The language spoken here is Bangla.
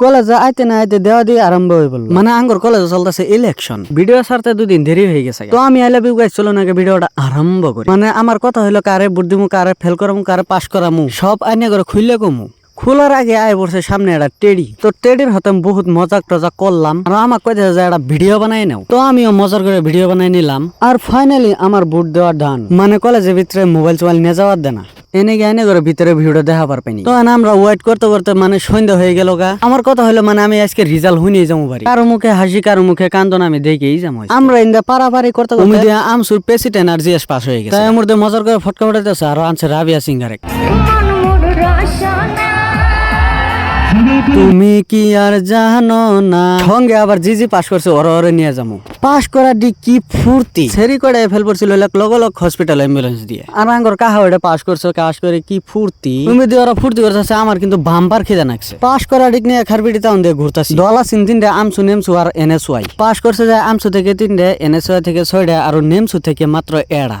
কলেজে আইতে না আইতে দেওয়া দিয়ে আরম্ভ হয়ে বললো, মানে আঙ্গর কলেজে চলতেছে ইলেকশন। ভিডিও ছাড়তে 2 দিন দেরি হয়ে গেছে। তো আমি আইলে গাইস চলো নাকি ভিডিওটা আরম্ভ করি। মানে আমার কথা হইলো কারে ভোট দিমু, কারে ফেল করামু, কারে পাস করামু সব আইনে করে খুললে কমু। খোলার আগে আয় পড়ছে সামনে একটা টেডি। তো টেডির হাতে বহুত মজাক টজাক করলাম, আর আমার কইতে যে একটা ভিডিও বানাই নাও। তো আমিও মজার করে ভিডিও বানাই নিলাম। আর ফাইনালি আমার ভোট দেওয়া ডান। মানে কলেজের ভিতরে মোবাইল টোবাইল নিয়ে যাওয়ার দেনা, এনে করে ভিতরে ভিডিও দেখা পারবেনি। তো আমরা ওয়েট করতে করতে মানে সন্ধ্যা হয়ে গেল গা। আমার কথা হলো মানে আমি আজকে রেজাল্ট শুনিয়ে যাবো বাড়ি। কারো মুখে হাসি কারো মুখে কান্দন আমি দেখেই যাবো। আমরা ইন্দা পারাপারি করতে করতে আমসুর প্রেসিডেন্ট আর জিএস পাস হয়ে গেছে। তাই আমার মজার করে ফটকা ফটাইতেছে আর আনছে রাবিয়া সিংহারে। তুমি কি আর জানো না, সঙ্গে আবার জিজি পাস করছে, ওরে নিয়ে যাবো। পাস করা দি কি ফুর্তি, সেরি করে ফেল পড়ছিল লগ হসপিটাল অ্যাম্বুলেন্স দিয়ে। আর আঙ্গর কাহা ওটা পাস করছে, পাস করে কি ফুর্তি। তুমি দিয়ে ওরা ফুর্তি করতেছে, আমার কিন্তু বাম্পার খিদে নাকছে। পাস করা দিক নিয়ে খারবিটি টাউন দিয়ে ঘুরতেছি। দলা সিন 3টে আমসু নেমসু আর এনএসওয়াই। পাস করছে যায় আমসু থেকে 3টে, এনএসওয়াই থেকে 6টে, আর নেমসু থেকে মাত্র 1টা।